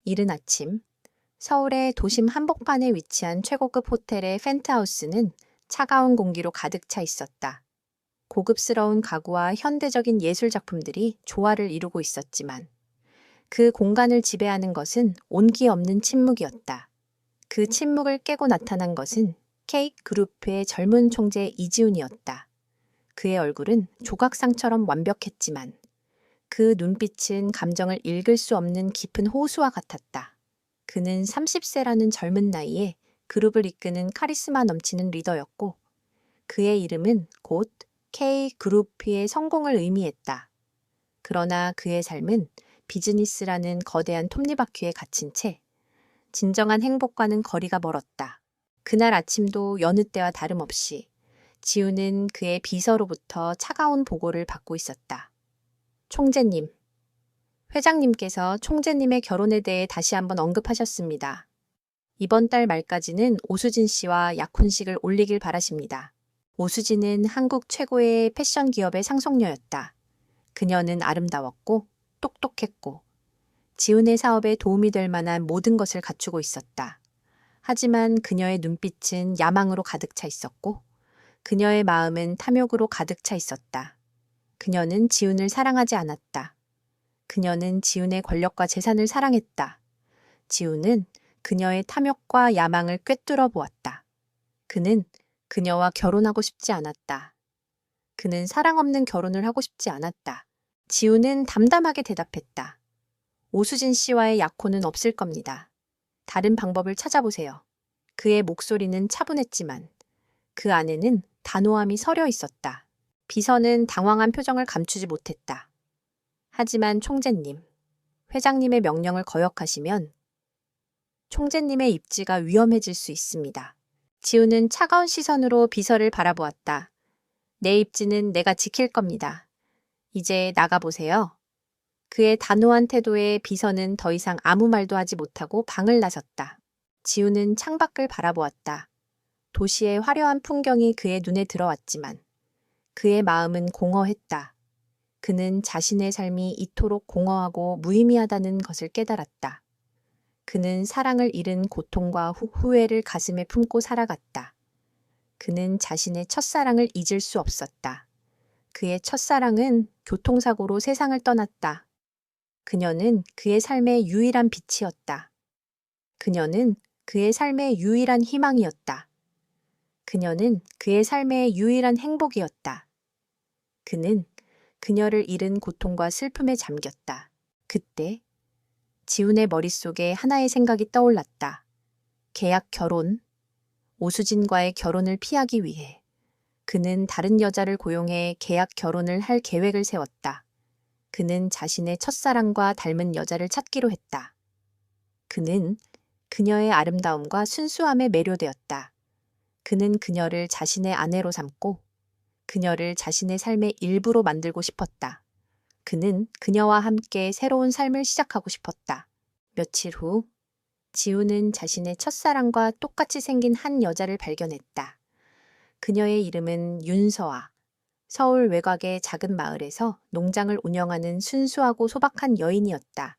이른 아침, 서울의 도심 한복판에 위치한 최고급 호텔의 펜트하우스는 차가운 공기로 가득 차 있었다. 고급스러운 가구와 현대적인 예술 작품들이 조화를 이루고 있었지만 그 공간을 지배하는 것은 온기 없는 침묵이었다. 그 침묵을 깨고 나타난 것은 K그룹의 젊은 총재 이지훈이었다. 그의 얼굴은 조각상처럼 완벽했지만 그 눈빛은 감정을 읽을 수 없는 깊은 호수와 같았다. 그는 30세라는 젊은 나이에 그룹을 이끄는 카리스마 넘치는 리더였고 그의 이름은 곧 K그룹의 성공을 의미했다. 그러나 그의 삶은 비즈니스라는 거대한 톱니바퀴에 갇힌 채 진정한 행복과는 거리가 멀었다. 그날 아침도 여느 때와 다름없이 지우는 그의 비서로부터 차가운 보고를 받고 있었다. 총재님, 회장님께서 총재님의 결혼에 대해 다시 한번 언급하셨습니다. 이번 달 말까지는 오수진 씨와 약혼식을 올리길 바라십니다. 오수진은 한국 최고의 패션 기업의 상속녀였다. 그녀는 아름다웠고 똑똑했고 지훈의 사업에 도움이 될 만한 모든 것을 갖추고 있었다. 하지만 그녀의 눈빛은 야망으로 가득 차 있었고 그녀의 마음은 탐욕으로 가득 차 있었다. 그녀는 지훈을 사랑하지 않았다. 그녀는 지훈의 권력과 재산을 사랑했다. 지훈은 그녀의 탐욕과 야망을 꿰뚫어 보았다. 그는 그녀와 결혼하고 싶지 않았다. 그는 사랑 없는 결혼을 하고 싶지 않았다. 지훈은 담담하게 대답했다. 오수진 씨와의 약혼은 없을 겁니다. 다른 방법을 찾아보세요. 그의 목소리는 차분했지만 그 안에는 단호함이 서려 있었다. 비서는 당황한 표정을 감추지 못했다. 하지만 총재님, 회장님의 명령을 거역하시면 총재님의 입지가 위험해질 수 있습니다. 지훈은 차가운 시선으로 비서를 바라보았다. 내 입지는 내가 지킬 겁니다. 이제 나가보세요. 그의 단호한 태도에 비서는 더 이상 아무 말도 하지 못하고 방을 나섰다. 지훈은 창밖을 바라보았다. 도시의 화려한 풍경이 그의 눈에 들어왔지만 그의 마음은 공허했다. 그는 자신의 삶이 이토록 공허하고 무의미하다는 것을 깨달았다. 그는 사랑을 잃은 고통과 후회를 가슴에 품고 살아갔다. 그는 자신의 첫사랑을 잊을 수 없었다. 그의 첫사랑은 교통사고로 세상을 떠났다. 그녀는 그의 삶의 유일한 빛이었다. 그녀는 그의 삶의 유일한 희망이었다. 그녀는 그의 삶의 유일한 행복이었다. 그는 그녀를 잃은 고통과 슬픔에 잠겼다. 그때 지훈의 머릿속에 하나의 생각이 떠올랐다. 계약 결혼. 오수진과의 결혼을 피하기 위해 그는 다른 여자를 고용해 계약 결혼을 할 계획을 세웠다. 그는 자신의 첫사랑과 닮은 여자를 찾기로 했다. 그는 그녀의 아름다움과 순수함에 매료되었다. 그는 그녀를 자신의 아내로 삼고 그녀를 자신의 삶의 일부로 만들고 싶었다. 그는 그녀와 함께 새로운 삶을 시작하고 싶었다. 며칠 후 지훈은 자신의 첫사랑과 똑같이 생긴 한 여자를 발견했다. 그녀의 이름은 윤서아. 서울 외곽의 작은 마을에서 농장을 운영하는 순수하고 소박한 여인이었다.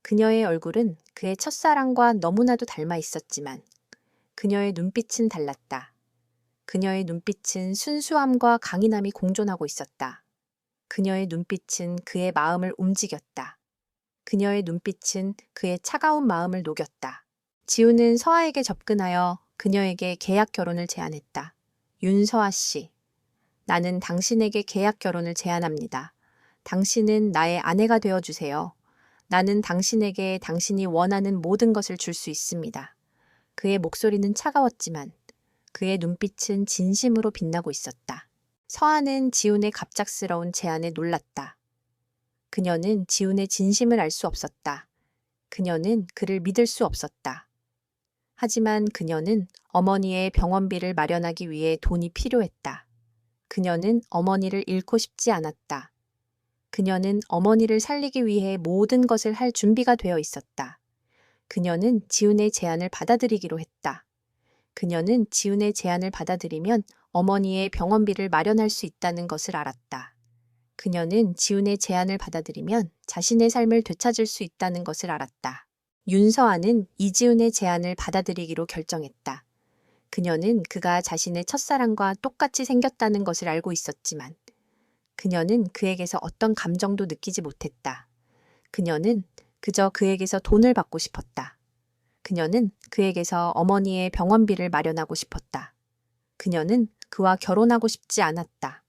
그녀의 얼굴은 그의 첫사랑과 너무나도 닮아 있었지만 그녀의 눈빛은 달랐다. 그녀의 눈빛은 순수함과 강인함이 공존하고 있었다. 그녀의 눈빛은 그의 마음을 움직였다. 그녀의 눈빛은 그의 차가운 마음을 녹였다. 지훈은 서아에게 접근하여 그녀에게 계약 결혼을 제안했다. 윤서아 씨, 나는 당신에게 계약 결혼을 제안합니다. 당신은 나의 아내가 되어주세요. 나는 당신에게 당신이 원하는 모든 것을 줄 수 있습니다. 그의 목소리는 차가웠지만 그의 눈빛은 진심으로 빛나고 있었다. 서아는 지훈의 갑작스러운 제안에 놀랐다. 그녀는 지훈의 진심을 알 수 없었다. 그녀는 그를 믿을 수 없었다. 하지만 그녀는 어머니의 병원비를 마련하기 위해 돈이 필요했다. 그녀는 어머니를 잃고 싶지 않았다. 그녀는 어머니를 살리기 위해 모든 것을 할 준비가 되어 있었다. 그녀는 지훈의 제안을 받아들이기로 했다. 그녀는 지훈의 제안을 받아들이면 어머니의 병원비를 마련할 수 있다는 것을 알았다. 그녀는 지훈의 제안을 받아들이면 자신의 삶을 되찾을 수 있다는 것을 알았다. 윤서아는 이지훈의 제안을 받아들이기로 결정했다. 그녀는 그가 자신의 첫사랑과 똑같이 생겼다는 것을 알고 있었지만 그녀는 그에게서 어떤 감정도 느끼지 못했다. 그녀는 그저 그에게서 돈을 받고 싶었다. 그녀는 그에게서 어머니의 병원비를 마련하고 싶었다. 그녀는 그와 결혼하고 싶지 않았다.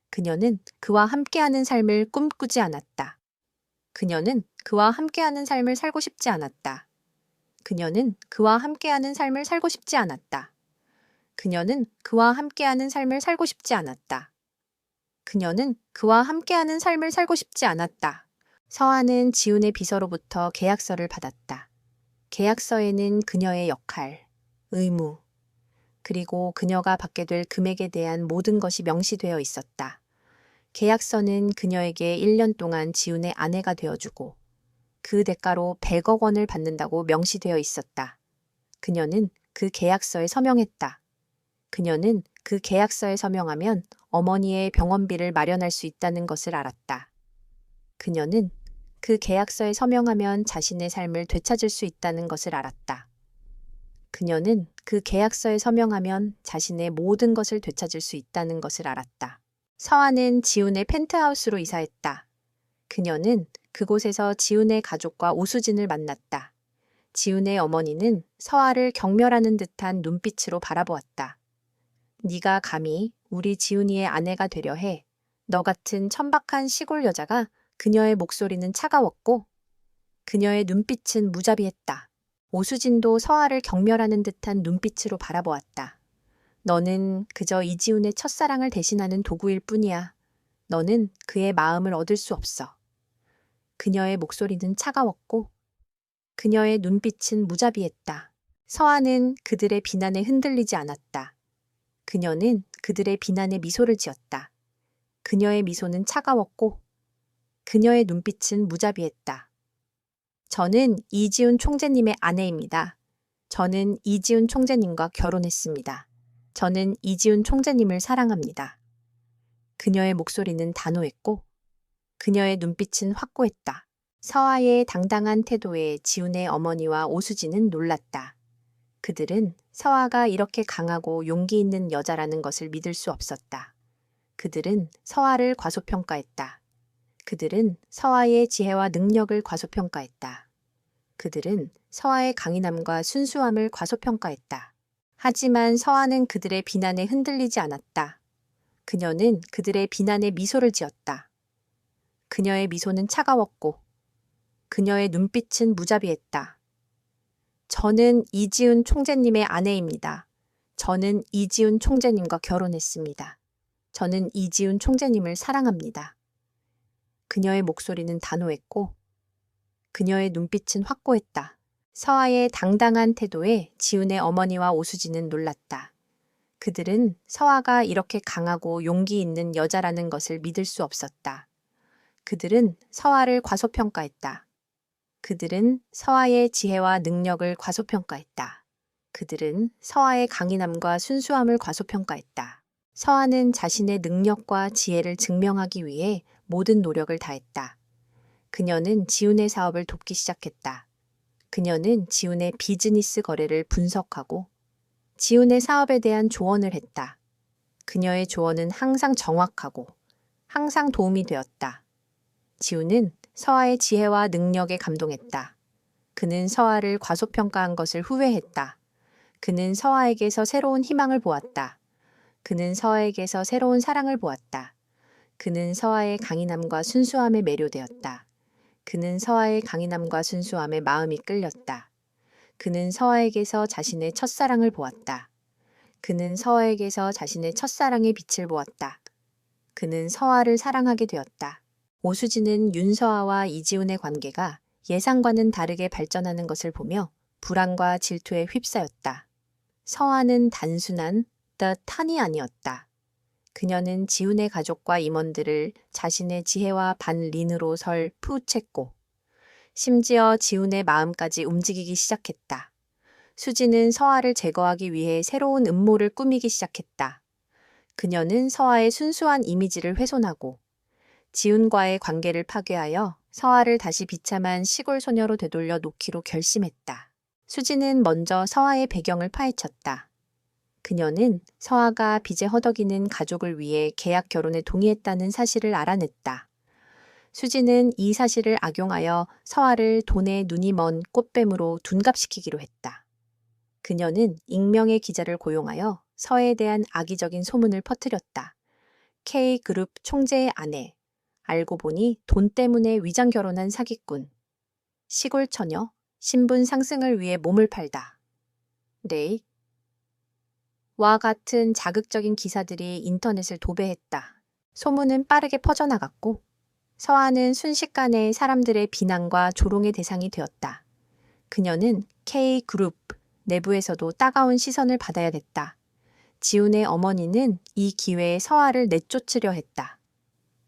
그녀는 그와 함께하는 삶을 꿈꾸지 않았다. 그녀는 그와 함께하는 삶을 살고 싶지 않았다. 그녀는 그와 함께하는 삶을 살고 싶지 않았다. 그녀는 그와 함께하는 삶을 살고 싶지 않았다. 그녀는 그와 함께하는 삶을 살고 싶지 않았다. 서아는 지훈의 비서로부터 계약서를 받았다. 계약서에는 그녀의 역할, 의무, 그리고 그녀가 받게 될 금액에 대한 모든 것이 명시되어 있었다. 계약서는 그녀에게 1년 동안 지훈의 아내가 되어주고 그 대가로 100억 원을 받는다고 명시되어 있었다. 그녀는 그 계약서에 서명했다. 그녀는 그 계약서에 서명하면 어머니의 병원비를 마련할 수 있다는 것을 알았다. 그녀는 그 계약서에 서명하면 자신의 삶을 되찾을 수 있다는 것을 알았다. 그녀는 그 계약서에 서명하면 자신의 모든 것을 되찾을 수 있다는 것을 알았다. 서아는 지훈의 펜트하우스로 이사했다. 그녀는 그곳에서 지훈의 가족과 오수진을 만났다. 지훈의 어머니는 서아를 경멸하는 듯한 눈빛으로 바라보았다. 네가 감히 우리 지훈이의 아내가 되려 해. 너 같은 천박한 시골 여자가. 그녀의 목소리는 차가웠고 그녀의 눈빛은 무자비했다. 오수진도 서아를 경멸하는 듯한 눈빛으로 바라보았다. 너는 그저 이지훈의 첫사랑을 대신하는 도구일 뿐이야. 너는 그의 마음을 얻을 수 없어. 그녀의 목소리는 차가웠고 그녀의 눈빛은 무자비했다. 서아는 그들의 비난에 흔들리지 않았다. 그녀는 그들의 비난에 미소를 지었다. 그녀의 미소는 차가웠고 그녀의 눈빛은 무자비했다. 저는 이지훈 총재님의 아내입니다. 저는 이지훈 총재님과 결혼했습니다. 저는 이지훈 총재님을 사랑합니다. 그녀의 목소리는 단호했고 그녀의 눈빛은 확고했다. 서아의 당당한 태도에 지훈의 어머니와 오수진은 놀랐다. 그들은 서아가 이렇게 강하고 용기 있는 여자라는 것을 믿을 수 없었다. 그들은 서아를 과소평가했다. 그들은 서아의 지혜와 능력을 과소평가했다. 그들은 서아의 강인함과 순수함을 과소평가했다. 하지만 서아는 그들의 비난에 흔들리지 않았다. 그녀는 그들의 비난에 미소를 지었다. 그녀의 미소는 차가웠고 그녀의 눈빛은 무자비했다. 저는 이지훈 총재님의 아내입니다. 저는 이지훈 총재님과 결혼했습니다. 저는 이지훈 총재님을 사랑합니다. 그녀의 목소리는 단호했고 그녀의 눈빛은 확고했다. 서아의 당당한 태도에 지훈의 어머니와 오수진은 놀랐다. 그들은 서아가 이렇게 강하고 용기 있는 여자라는 것을 믿을 수 없었다. 그들은 서아를 과소평가했다. 그들은 서아의 지혜와 능력을 과소평가했다. 그들은 서아의 강인함과 순수함을 과소평가했다. 서아는 자신의 능력과 지혜를 증명하기 위해 모든 노력을 다했다. 그녀는 지훈의 사업을 돕기 시작했다. 그녀는 지훈의 비즈니스 거래를 분석하고 지훈의 사업에 대한 조언을 했다. 그녀의 조언은 항상 정확하고 항상 도움이 되었다. 지훈은 서아의 지혜와 능력에 감동했다. 그는 서아를 과소평가한 것을 후회했다. 그는 서아에게서 새로운 희망을 보았다. 그는 서아에게서 새로운 사랑을 보았다. 그는 서아의 강인함과 순수함에 매료되었다. 그는 서아의 강인함과 순수함에 마음이 끌렸다. 그는 서아에게서 자신의 첫사랑을 보았다. 그는 서아에게서 자신의 첫사랑의 빛을 보았다. 그는 서아를 사랑하게 되었다. 오수진은 윤서아와 이지훈의 관계가 예상과는 다르게 발전하는 것을 보며 불안과 질투에 휩싸였다. 서아는 단순한 탄이 아니었다. 그녀는 지훈의 가족과 임원들을 자신의 지혜와 반린으로 푸우쳤고 심지어 지훈의 마음까지 움직이기 시작했다. 수지는 서아를 제거하기 위해 새로운 음모를 꾸미기 시작했다. 그녀는 서아의 순수한 이미지를 훼손하고 지훈과의 관계를 파괴하여 서아를 다시 비참한 시골 소녀로 되돌려 놓기로 결심했다. 수지는 먼저 서아의 배경을 파헤쳤다. 그녀는 서아가 빚에 허덕이는 가족을 위해 계약 결혼에 동의했다는 사실을 알아냈다. 수지는 이 사실을 악용하여 서아를 돈에 눈이 먼 꽃뱀으로 둔갑시키기로 했다. 그녀는 익명의 기자를 고용하여 서에 대한 악의적인 소문을 퍼뜨렸다. K그룹 총재의 아내, 알고 보니 돈 때문에 위장 결혼한 사기꾼, 시골 처녀, 신분 상승을 위해 몸을 팔다. 네. 와 같은 자극적인 기사들이 인터넷을 도배했다. 소문은 빠르게 퍼져나갔고 서아는 순식간에 사람들의 비난과 조롱의 대상이 되었다. 그녀는 K그룹 내부에서도 따가운 시선을 받아야 됐다. 지훈의 어머니는 이 기회에 서아를 내쫓으려 했다.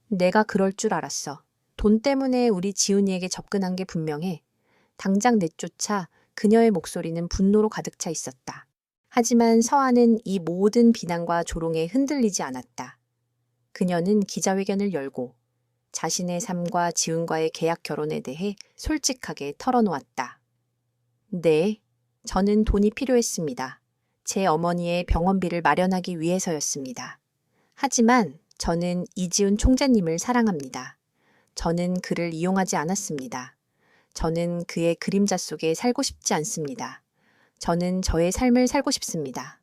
내가 그럴 줄 알았어. 돈 때문에 우리 지훈이에게 접근한 게 분명해. 당장 내쫓아. 그녀의 목소리는 분노로 가득 차 있었다. 하지만 서아는 이 모든 비난과 조롱에 흔들리지 않았다. 그녀는 기자회견을 열고 자신의 삶과 지훈과의 계약 결혼에 대해 솔직하게 털어놓았다. 네, 저는 돈이 필요했습니다. 제 어머니의 병원비를 마련하기 위해서였습니다. 하지만 저는 이지훈 총재님을 사랑합니다. 저는 그를 이용하지 않았습니다. 저는 그의 그림자 속에 살고 싶지 않습니다. 저는 저의 삶을 살고 싶습니다.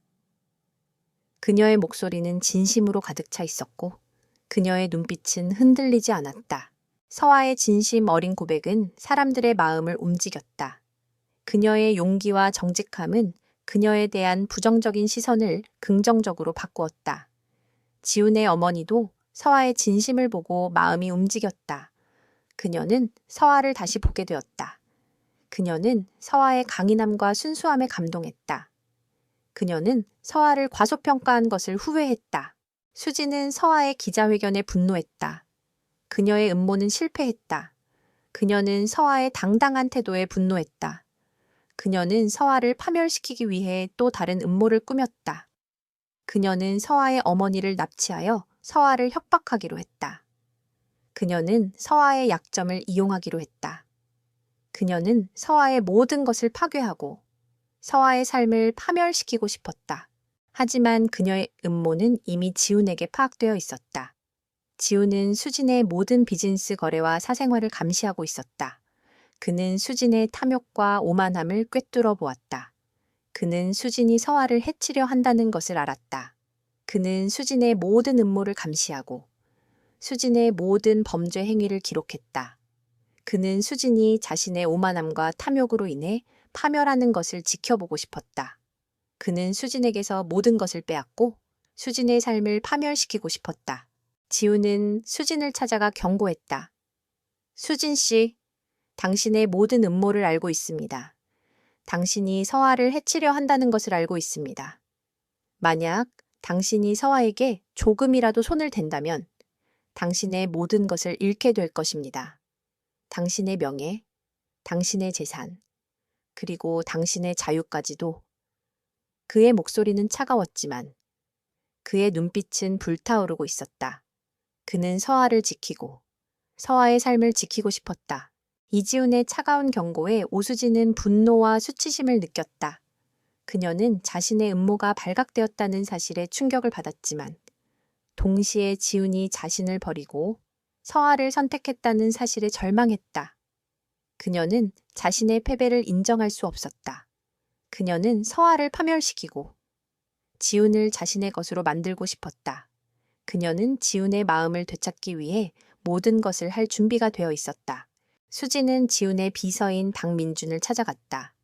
그녀의 목소리는 진심으로 가득 차 있었고 그녀의 눈빛은 흔들리지 않았다. 서아의 진심 어린 고백은 사람들의 마음을 움직였다. 그녀의 용기와 정직함은 그녀에 대한 부정적인 시선을 긍정적으로 바꾸었다. 지훈의 어머니도 서아의 진심을 보고 마음이 움직였다. 그녀는 서아를 다시 보게 되었다. 그녀는 서아의 강인함과 순수함에 감동했다. 그녀는 서아를 과소평가한 것을 후회했다. 수지는 서아의 기자회견에 분노했다. 그녀의 음모는 실패했다. 그녀는 서아의 당당한 태도에 분노했다. 그녀는 서아를 파멸시키기 위해 또 다른 음모를 꾸몄다. 그녀는 서아의 어머니를 납치하여 서아를 협박하기로 했다. 그녀는 서아의 약점을 이용하기로 했다. 그녀는 서아의 모든 것을 파괴하고 서아의 삶을 파멸시키고 싶었다. 하지만 그녀의 음모는 이미 지훈에게 파악되어 있었다. 지훈은 수진의 모든 비즈니스 거래와 사생활을 감시하고 있었다. 그는 수진의 탐욕과 오만함을 꿰뚫어 보았다. 그는 수진이 서아를 해치려 한다는 것을 알았다. 그는 수진의 모든 음모를 감시하고 수진의 모든 범죄 행위를 기록했다. 그는 수진이 자신의 오만함과 탐욕으로 인해 파멸하는 것을 지켜보고 싶었다. 그는 수진에게서 모든 것을 빼앗고 수진의 삶을 파멸시키고 싶었다. 지훈은 수진을 찾아가 경고했다. 수진 씨, 당신의 모든 음모를 알고 있습니다. 당신이 서아를 해치려 한다는 것을 알고 있습니다. 만약 당신이 서아에게 조금이라도 손을 댄다면 당신의 모든 것을 잃게 될 것입니다. 당신의 명예, 당신의 재산, 그리고 당신의 자유까지도. 그의 목소리는 차가웠지만 그의 눈빛은 불타오르고 있었다. 그는 서아를 지키고 서아의 삶을 지키고 싶었다. 이지훈의 차가운 경고에 오수진은 분노와 수치심을 느꼈다. 그녀는 자신의 음모가 발각되었다는 사실에 충격을 받았지만 동시에 지훈이 자신을 버리고 서아를 선택했다는 사실에 절망했다. 그녀는 자신의 패배를 인정할 수 없었다. 그녀는 서아를 파멸시키고 지훈을 자신의 것으로 만들고 싶었다. 그녀는 지훈의 마음을 되찾기 위해 모든 것을 할 준비가 되어 있었다. 수지는 지훈의 비서인 박민준을 찾아갔다.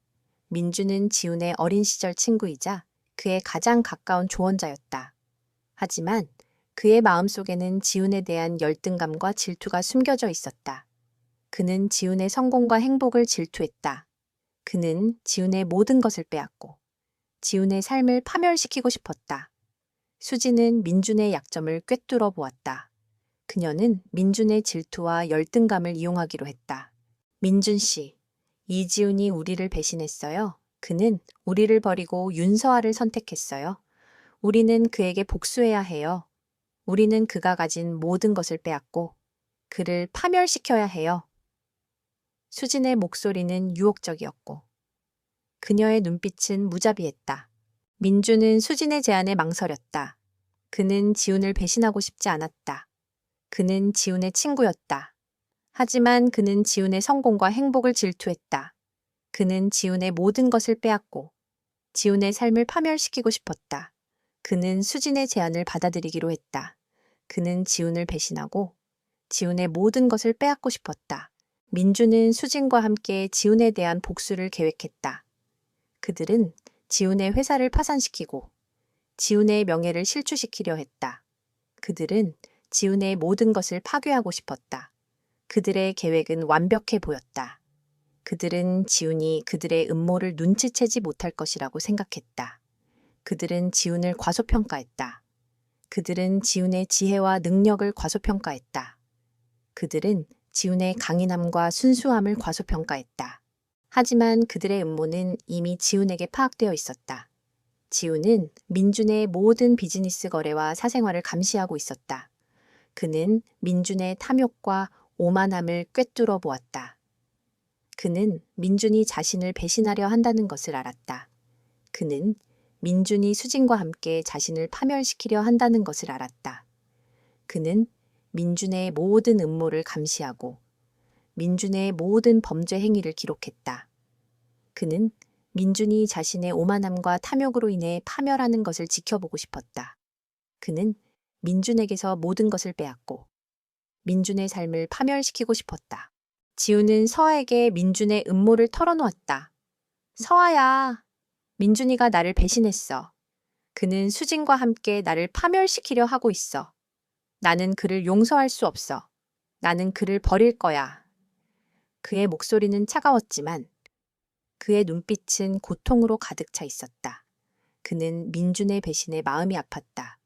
민준은 지훈의 어린 시절 친구이자 그의 가장 가까운 조언자였다. 하지만 그의 마음속에는 지훈에 대한 열등감과 질투가 숨겨져 있었다. 그는 지훈의 성공과 행복을 질투했다. 그는 지훈의 모든 것을 빼앗고 지훈의 삶을 파멸시키고 싶었다. 수지는 민준의 약점을 꿰뚫어 보았다. 그녀는 민준의 질투와 열등감을 이용하기로 했다. 민준 씨, 이지훈이 우리를 배신했어요. 그는 우리를 버리고 윤서아를 선택했어요. 우리는 그에게 복수해야 해요. 우리는 그가 가진 모든 것을 빼앗고 그를 파멸시켜야 해요. 수진의 목소리는 유혹적이었고 그녀의 눈빛은 무자비했다. 민주는 수진의 제안에 망설였다. 그는 지훈을 배신하고 싶지 않았다. 그는 지훈의 친구였다. 하지만 그는 지훈의 성공과 행복을 질투했다. 그는 지훈의 모든 것을 빼앗고 지훈의 삶을 파멸시키고 싶었다. 그는 수진의 제안을 받아들이기로 했다. 그는 지훈을 배신하고 지훈의 모든 것을 빼앗고 싶었다. 민주는 수진과 함께 지훈에 대한 복수를 계획했다. 그들은 지훈의 회사를 파산시키고 지훈의 명예를 실추시키려 했다. 그들은 지훈의 모든 것을 파괴하고 싶었다. 그들의 계획은 완벽해 보였다. 그들은 지훈이 그들의 음모를 눈치채지 못할 것이라고 생각했다. 그들은 지훈을 과소평가했다. 그들은 지훈의 지혜와 능력을 과소평가했다. 그들은 지훈의 강인함과 순수함을 과소평가했다. 하지만 그들의 음모는 이미 지훈에게 파악되어 있었다. 지훈은 민준의 모든 비즈니스 거래와 사생활을 감시하고 있었다. 그는 민준의 탐욕과 오만함을 꿰뚫어 보았다. 그는 민준이 자신을 배신하려 한다는 것을 알았다. 그는 민준이 수진과 함께 자신을 파멸시키려 한다는 것을 알았다. 그는 민준의 모든 음모를 감시하고 민준의 모든 범죄 행위를 기록했다. 그는 민준이 자신의 오만함과 탐욕으로 인해 파멸하는 것을 지켜보고 싶었다. 그는 민준에게서 모든 것을 빼앗고 민준의 삶을 파멸시키고 싶었다. 지훈은 서아에게 민준의 음모를 털어놓았다. 서아야, 민준이가 나를 배신했어. 그는 수진과 함께 나를 파멸시키려 하고 있어. 나는 그를 용서할 수 없어. 나는 그를 버릴 거야. 그의 목소리는 차가웠지만 그의 눈빛은 고통으로 가득 차 있었다. 그는 민준의 배신에 마음이 아팠다.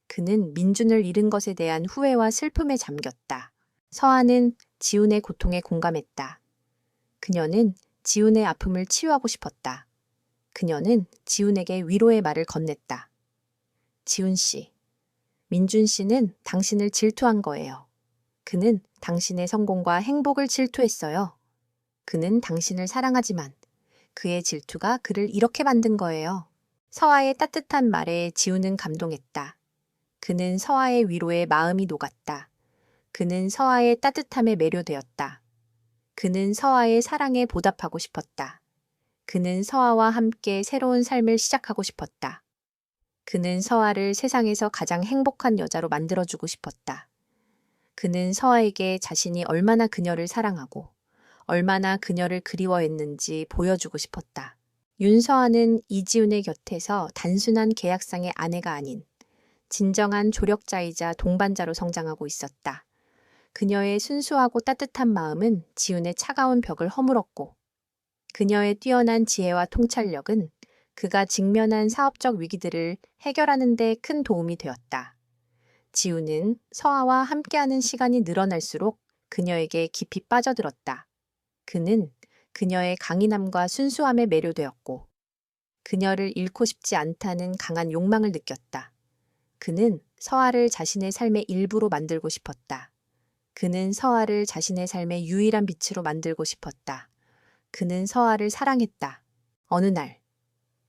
그는 민준을 잃은 것에 대한 후회와 슬픔에 잠겼다. 서아는 지훈의 고통에 공감했다. 그녀는 지훈의 아픔을 치유하고 싶었다. 그녀는 지훈에게 위로의 말을 건넸다. 지훈 씨, 민준 씨는 당신을 질투한 거예요. 그는 당신의 성공과 행복을 질투했어요. 그는 당신을 사랑하지만 그의 질투가 그를 이렇게 만든 거예요. 서아의 따뜻한 말에 지훈은 감동했다. 그는 서아의 위로에 마음이 녹았다. 그는 서아의 따뜻함에 매료되었다. 그는 서아의 사랑에 보답하고 싶었다. 그는 서아와 함께 새로운 삶을 시작하고 싶었다. 그는 서아를 세상에서 가장 행복한 여자로 만들어주고 싶었다. 그는 서아에게 자신이 얼마나 그녀를 사랑하고 얼마나 그녀를 그리워했는지 보여주고 싶었다. 윤서아는 이지훈의 곁에서 단순한 계약상의 아내가 아닌 진정한 조력자이자 동반자로 성장하고 있었다. 그녀의 순수하고 따뜻한 마음은 지훈의 차가운 벽을 허물었고 그녀의 뛰어난 지혜와 통찰력은 그가 직면한 사업적 위기들을 해결하는 데 큰 도움이 되었다. 지훈은 서아와 함께하는 시간이 늘어날수록 그녀에게 깊이 빠져들었다. 그는 그녀의 강인함과 순수함에 매료되었고 그녀를 잃고 싶지 않다는 강한 욕망을 느꼈다. 그는 서아를 자신의 삶의 일부로 만들고 싶었다. 그는 서아를 자신의 삶의 유일한 빛으로 만들고 싶었다. 그는 서아를 사랑했다. 어느 날,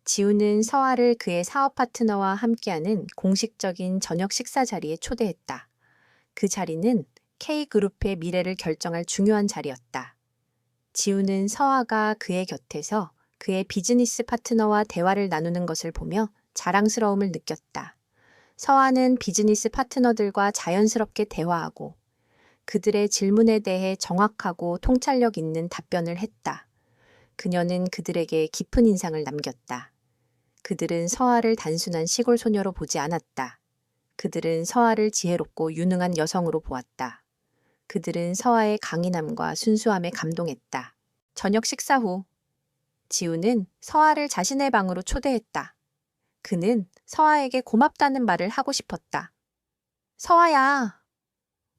지훈은 서아를 그의 사업 파트너와 함께하는 공식적인 저녁 식사 자리에 초대했다. 그 자리는 K그룹의 미래를 결정할 중요한 자리였다. 지훈은 서아가 그의 곁에서 그의 비즈니스 파트너와 대화를 나누는 것을 보며 자랑스러움을 느꼈다. 서아는 비즈니스 파트너들과 자연스럽게 대화하고 그들의 질문에 대해 정확하고 통찰력 있는 답변을 했다. 그녀는 그들에게 깊은 인상을 남겼다. 그들은 서아를 단순한 시골 소녀로 보지 않았다. 그들은 서아를 지혜롭고 유능한 여성으로 보았다. 그들은 서아의 강인함과 순수함에 감동했다. 저녁 식사 후 지훈은 서아를 자신의 방으로 초대했다. 그는 서아에게 고맙다는 말을 하고 싶었다. 서아야,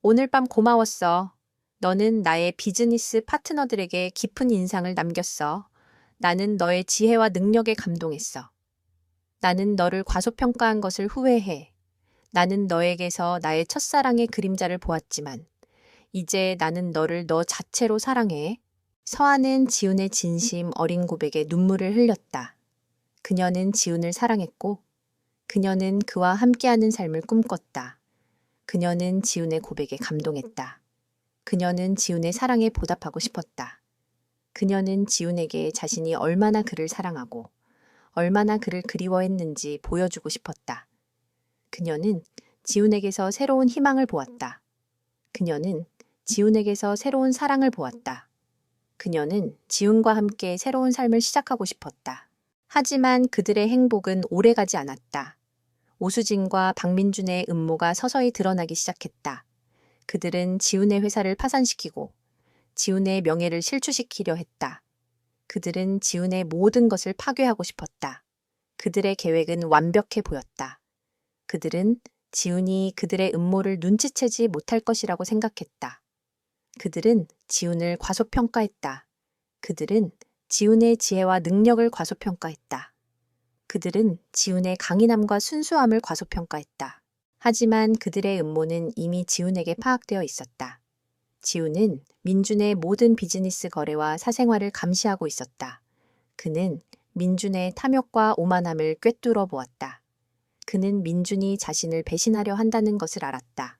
오늘 밤 고마웠어. 너는 나의 비즈니스 파트너들에게 깊은 인상을 남겼어. 나는 너의 지혜와 능력에 감동했어. 나는 너를 과소평가한 것을 후회해. 나는 너에게서 나의 첫사랑의 그림자를 보았지만 이제 나는 너를 너 자체로 사랑해. 서아는 지훈의 진심 어린 고백에 눈물을 흘렸다. 그녀는 지훈을 사랑했고 그녀는 그와 함께하는 삶을 꿈꿨다. 그녀는 지훈의 고백에 감동했다. 그녀는 지훈의 사랑에 보답하고 싶었다. 그녀는 지훈에게 자신이 얼마나 그를 사랑하고 얼마나 그를 그리워했는지 보여주고 싶었다. 그녀는 지훈에게서 새로운 희망을 보았다. 그녀는 지훈에게서 새로운 사랑을 보았다. 그녀는 지훈과 함께 새로운 삶을 시작하고 싶었다. 하지만 그들의 행복은 오래가지 않았다. 오수진과 박민준의 음모가 서서히 드러나기 시작했다. 그들은 지훈의 회사를 파산시키고 지훈의 명예를 실추시키려 했다. 그들은 지훈의 모든 것을 파괴하고 싶었다. 그들의 계획은 완벽해 보였다. 그들은 지훈이 그들의 음모를 눈치채지 못할 것이라고 생각했다. 그들은 지훈을 과소평가했다. 그들은 지훈의 지혜와 능력을 과소평가했다. 그들은 지훈의 강인함과 순수함을 과소평가했다. 하지만 그들의 음모는 이미 지훈에게 파악되어 있었다. 지훈은 민준의 모든 비즈니스 거래와 사생활을 감시하고 있었다. 그는 민준의 탐욕과 오만함을 꿰뚫어 보았다. 그는 민준이 자신을 배신하려 한다는 것을 알았다.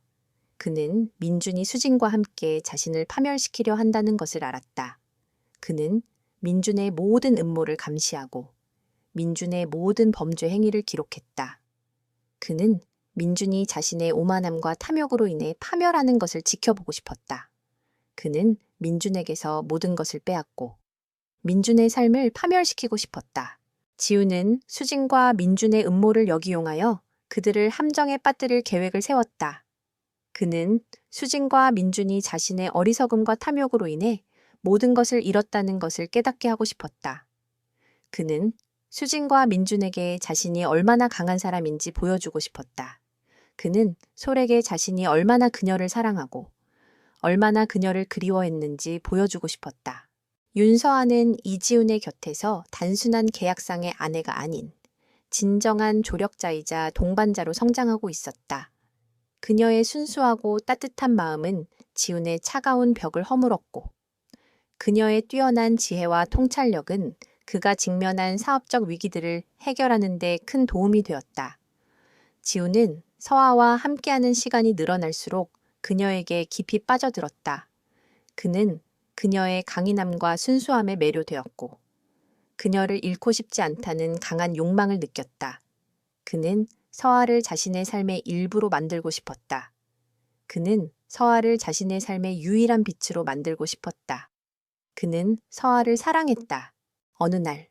그는 민준이 수진과 함께 자신을 파멸시키려 한다는 것을 알았다. 그는 민준의 모든 음모를 감시하고 민준의 모든 범죄 행위를 기록했다. 그는 민준이 자신의 오만함과 탐욕으로 인해 파멸하는 것을 지켜보고 싶었다. 그는 민준에게서 모든 것을 빼앗고 민준의 삶을 파멸시키고 싶었다. 지훈은 수진과 민준의 음모를 역이용하여 그들을 함정에 빠뜨릴 계획을 세웠다. 그는 수진과 민준이 자신의 어리석음과 탐욕으로 인해 모든 것을 잃었다는 것을 깨닫게 하고 싶었다. 그는 수진과 민준에게 자신이 얼마나 강한 사람인지 보여주고 싶었다. 그는 솔에게 자신이 얼마나 그녀를 사랑하고 얼마나 그녀를 그리워했는지 보여주고 싶었다. 윤서아는 이지훈의 곁에서 단순한 계약상의 아내가 아닌 진정한 조력자이자 동반자로 성장하고 있었다. 그녀의 순수하고 따뜻한 마음은 지훈의 차가운 벽을 허물었고 그녀의 뛰어난 지혜와 통찰력은 그가 직면한 사업적 위기들을 해결하는 데 큰 도움이 되었다. 지훈은 서아와 함께하는 시간이 늘어날수록 그녀에게 깊이 빠져들었다. 그는 그녀의 강인함과 순수함에 매료되었고 그녀를 잃고 싶지 않다는 강한 욕망을 느꼈다. 그는 서아를 자신의 삶의 일부로 만들고 싶었다. 그는 서아를 자신의 삶의 유일한 빛으로 만들고 싶었다. 그는 서아를 사랑했다. 어느 날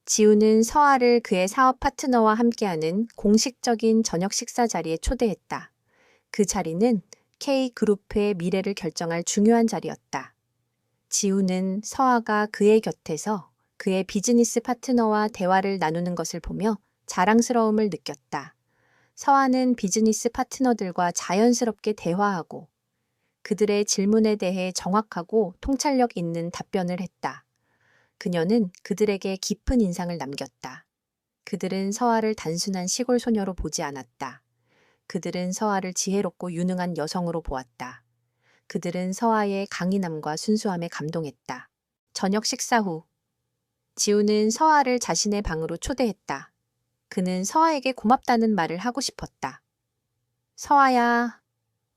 지훈은 서아를 그의 사업 파트너와 함께하는 공식적인 저녁 식사 자리에 초대했다. 그 자리는 K그룹의 미래를 결정할 중요한 자리였다. 지훈은 서아가 그의 곁에서 그의 비즈니스 파트너와 대화를 나누는 것을 보며 자랑스러움을 느꼈다. 서아는 비즈니스 파트너들과 자연스럽게 대화하고 그들의 질문에 대해 정확하고 통찰력 있는 답변을 했다. 그녀는 그들에게 깊은 인상을 남겼다. 그들은 서아를 단순한 시골 소녀로 보지 않았다. 그들은 서아를 지혜롭고 유능한 여성으로 보았다. 그들은 서아의 강인함과 순수함에 감동했다. 저녁 식사 후 지훈은 서아를 자신의 방으로 초대했다. 그는 서아에게 고맙다는 말을 하고 싶었다. 서아야,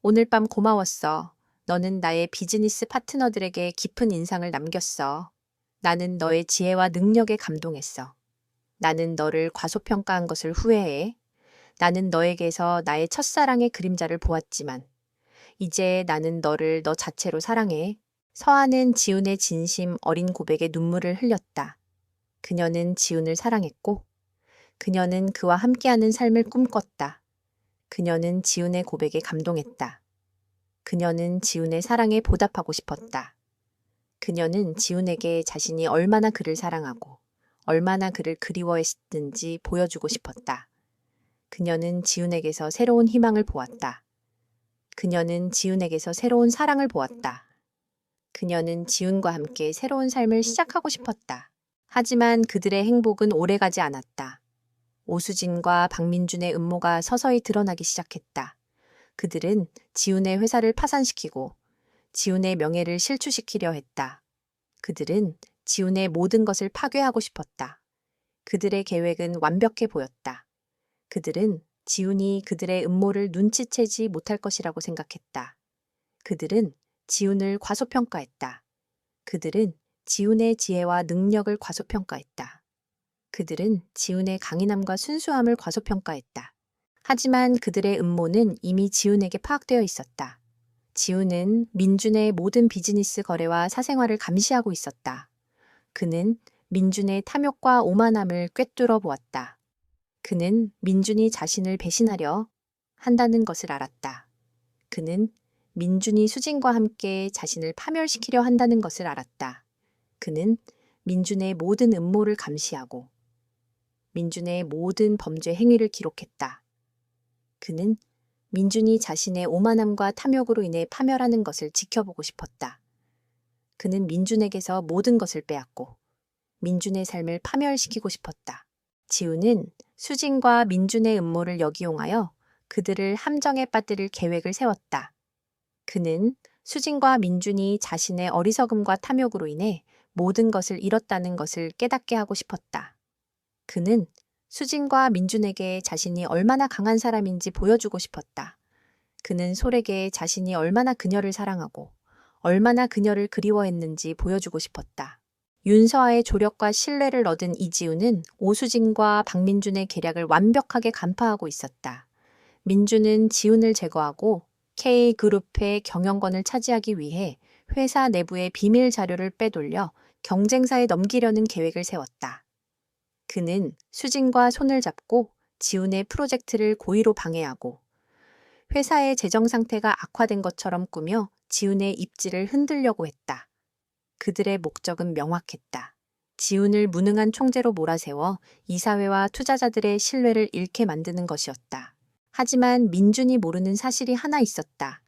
오늘 밤 고마웠어. 너는 나의 비즈니스 파트너들에게 깊은 인상을 남겼어. 나는 너의 지혜와 능력에 감동했어. 나는 너를 과소평가한 것을 후회해. 나는 너에게서 나의 첫사랑의 그림자를 보았지만 이제 나는 너를 너 자체로 사랑해. 서아는 지훈의 진심 어린 고백에 눈물을 흘렸다. 그녀는 지훈을 사랑했고 그녀는 그와 함께하는 삶을 꿈꿨다. 그녀는 지훈의 고백에 감동했다. 그녀는 지훈의 사랑에 보답하고 싶었다. 그녀는 지훈에게 자신이 얼마나 그를 사랑하고 얼마나 그를 그리워했는지 보여주고 싶었다. 그녀는 지훈에게서 새로운 희망을 보았다. 그녀는 지훈에게서 새로운 사랑을 보았다. 그녀는 지훈과 함께 새로운 삶을 시작하고 싶었다. 하지만 그들의 행복은 오래가지 않았다. 오수진과 박민준의 음모가 서서히 드러나기 시작했다. 그들은 지훈의 회사를 파산시키고 지훈의 명예를 실추시키려 했다. 그들은 지훈의 모든 것을 파괴하고 싶었다. 그들의 계획은 완벽해 보였다. 그들은 지훈이 그들의 음모를 눈치채지 못할 것이라고 생각했다. 그들은 지훈을 과소평가했다. 그들은 지훈의 지혜와 능력을 과소평가했다. 그들은 지훈의 강인함과 순수함을 과소평가했다. 하지만 그들의 음모는 이미 지훈에게 파악되어 있었다. 지훈은 민준의 모든 비즈니스 거래와 사생활을 감시하고 있었다. 그는 민준의 탐욕과 오만함을 꿰뚫어 보았다. 그는 민준이 자신을 배신하려 한다는 것을 알았다. 그는 민준이 수진과 함께 자신을 파멸시키려 한다는 것을 알았다. 그는 민준의 모든 음모를 감시하고 민준의 모든 범죄 행위를 기록했다. 그는 민준이 자신의 오만함과 탐욕으로 인해 파멸하는 것을 지켜보고 싶었다. 그는 민준에게서 모든 것을 빼앗고 민준의 삶을 파멸시키고 싶었다. 지훈은 수진과 민준의 음모를 역이용하여 그들을 함정에 빠뜨릴 계획을 세웠다. 그는 수진과 민준이 자신의 어리석음과 탐욕으로 인해 모든 것을 잃었다는 것을 깨닫게 하고 싶었다. 그는 수진과 민준에게 자신이 얼마나 강한 사람인지 보여주고 싶었다. 그는 솔에게 자신이 얼마나 그녀를 사랑하고 얼마나 그녀를 그리워했는지 보여주고 싶었다. 윤서아의 조력과 신뢰를 얻은 이지훈은 오수진과 박민준의 계략을 완벽하게 간파하고 있었다. 민준은 지훈을 제거하고 K그룹의 경영권을 차지하기 위해 회사 내부의 비밀 자료를 빼돌려 경쟁사에 넘기려는 계획을 세웠다. 그는 수진과 손을 잡고 지훈의 프로젝트를 고의로 방해하고 회사의 재정 상태가 악화된 것처럼 꾸며 지훈의 입지를 흔들려고 했다. 그들의 목적은 명확했다. 지훈을 무능한 총재로 몰아세워 이사회와 투자자들의 신뢰를 잃게 만드는 것이었다. 하지만 민준이 모르는 사실이 하나 있었다.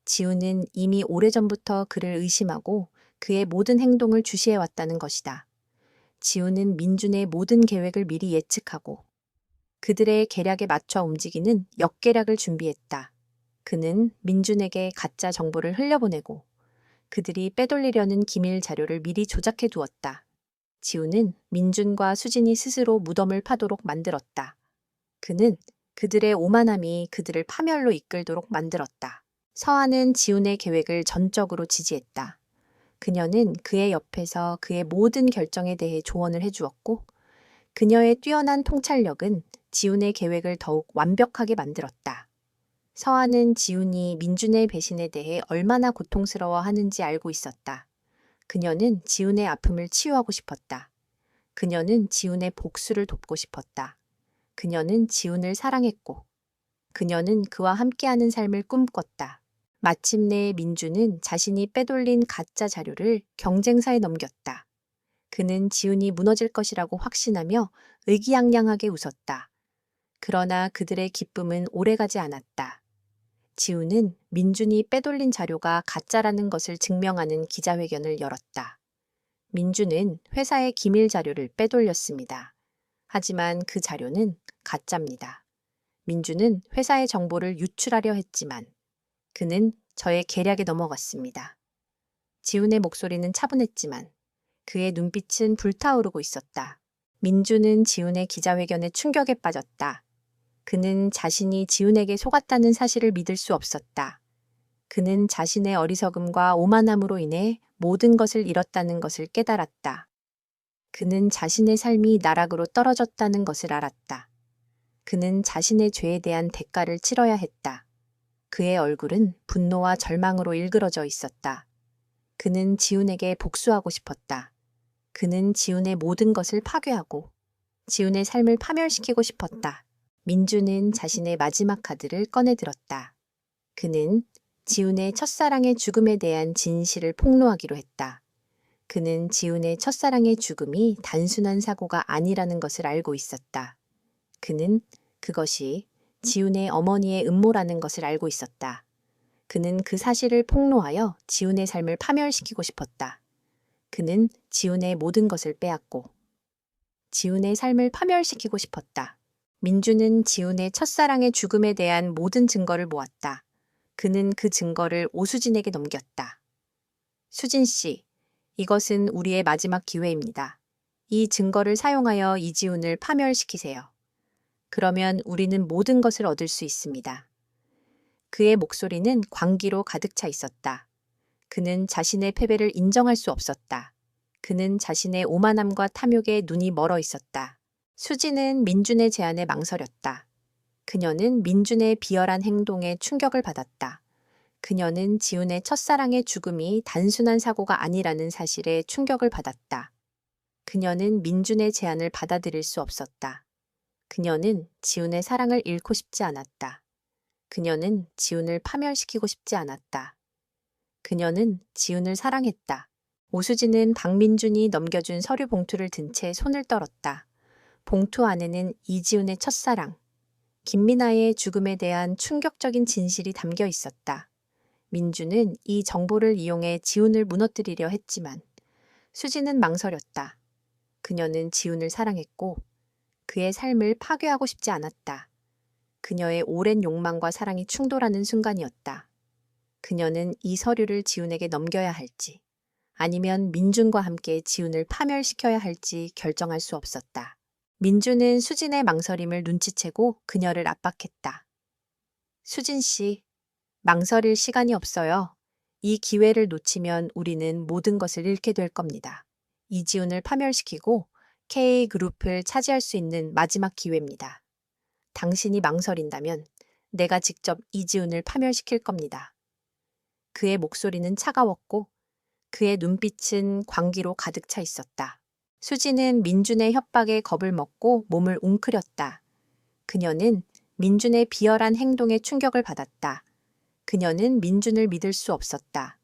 지훈은 이미 오래전부터 그를 의심하고 그의 모든 행동을 주시해왔다는 것이다. 지훈은 민준의 모든 계획을 미리 예측하고 그들의 계략에 맞춰 움직이는 역계략을 준비했다. 그는 민준에게 가짜 정보를 흘려보내고 그들이 빼돌리려는 기밀 자료를 미리 조작해 두었다. 지훈은 민준과 수진이 스스로 무덤을 파도록 만들었다. 그는 그들의 오만함이 그들을 파멸로 이끌도록 만들었다. 서아는 지훈의 계획을 전적으로 지지했다. 그녀는 그의 옆에서 그의 모든 결정에 대해 조언을 해주었고 그녀의 뛰어난 통찰력은 지훈의 계획을 더욱 완벽하게 만들었다. 서아는 지훈이 민준의 배신에 대해 얼마나 고통스러워하는지 알고 있었다. 그녀는 지훈의 아픔을 치유하고 싶었다. 그녀는 지훈의 복수를 돕고 싶었다. 그녀는 지훈을 사랑했고 그녀는 그와 함께하는 삶을 꿈꿨다. 마침내 민준은 자신이 빼돌린 가짜 자료를 경쟁사에 넘겼다. 그는 지훈이 무너질 것이라고 확신하며 의기양양하게 웃었다. 그러나 그들의 기쁨은 오래가지 않았다. 지훈은 민준이 빼돌린 자료가 가짜라는 것을 증명하는 기자회견을 열었다. 민준은 회사의 기밀 자료를 빼돌렸습니다. 하지만 그 자료는 가짜입니다. 민준은 회사의 정보를 유출하려 했지만 그는 저의 계략에 넘어갔습니다. 지훈의 목소리는 차분했지만 그의 눈빛은 불타오르고 있었다. 민준은 지훈의 기자회견에 충격에 빠졌다. 그는 자신이 지훈에게 속았다는 사실을 믿을 수 없었다. 그는 자신의 어리석음과 오만함으로 인해 모든 것을 잃었다는 것을 깨달았다. 그는 자신의 삶이 나락으로 떨어졌다는 것을 알았다. 그는 자신의 죄에 대한 대가를 치러야 했다. 그의 얼굴은 분노와 절망으로 일그러져 있었다. 그는 지훈에게 복수하고 싶었다. 그는 지훈의 모든 것을 파괴하고 지훈의 삶을 파멸시키고 싶었다. 민준은 자신의 마지막 카드를 꺼내들었다. 그는 지훈의 첫사랑의 죽음에 대한 진실을 폭로하기로 했다. 그는 지훈의 첫사랑의 죽음이 단순한 사고가 아니라는 것을 알고 있었다. 그는 그것이 지훈의 어머니의 음모라는 것을 알고 있었다. 그는 그 사실을 폭로하여 지훈의 삶을 파멸시키고 싶었다. 그는 지훈의 모든 것을 빼앗고 지훈의 삶을 파멸시키고 싶었다. 민준은 지훈의 첫사랑의 죽음에 대한 모든 증거를 모았다. 그는 그 증거를 오수진에게 넘겼다. 수진 씨, 이것은 우리의 마지막 기회입니다. 이 증거를 사용하여 이지훈을 파멸시키세요. 그러면 우리는 모든 것을 얻을 수 있습니다. 그의 목소리는 광기로 가득 차 있었다. 그는 자신의 패배를 인정할 수 없었다. 그는 자신의 오만함과 탐욕에 눈이 멀어 있었다. 수지는 민준의 제안에 망설였다. 그녀는 민준의 비열한 행동에 충격을 받았다. 그녀는 지훈의 첫사랑의 죽음이 단순한 사고가 아니라는 사실에 충격을 받았다. 그녀는 민준의 제안을 받아들일 수 없었다. 그녀는 지훈의 사랑을 잃고 싶지 않았다. 그녀는 지훈을 파멸시키고 싶지 않았다. 그녀는 지훈을 사랑했다. 오수진은 박민준이 넘겨준 서류 봉투를 든 채 손을 떨었다. 봉투 안에는 이지훈의 첫사랑, 김미나의 죽음에 대한 충격적인 진실이 담겨 있었다. 민준은 이 정보를 이용해 지훈을 무너뜨리려 했지만 수지는 망설였다. 그녀는 지훈을 사랑했고 그의 삶을 파괴하고 싶지 않았다. 그녀의 오랜 욕망과 사랑이 충돌하는 순간이었다. 그녀는 이 서류를 지훈에게 넘겨야 할지 아니면 민준과 함께 지훈을 파멸시켜야 할지 결정할 수 없었다. 민준은 수진의 망설임을 눈치채고 그녀를 압박했다. 수진 씨, 망설일 시간이 없어요. 이 기회를 놓치면 우리는 모든 것을 잃게 될 겁니다. 이지훈을 파멸시키고 K그룹을 차지할 수 있는 마지막 기회입니다. 당신이 망설인다면 내가 직접 이지훈을 파멸시킬 겁니다. 그의 목소리는 차가웠고 그의 눈빛은 광기로 가득 차 있었다. 수지는 민준의 협박에 겁을 먹고 몸을 웅크렸다. 그녀는 민준의 비열한 행동에 충격을 받았다. 그녀는 민준을 믿을 수 없었다.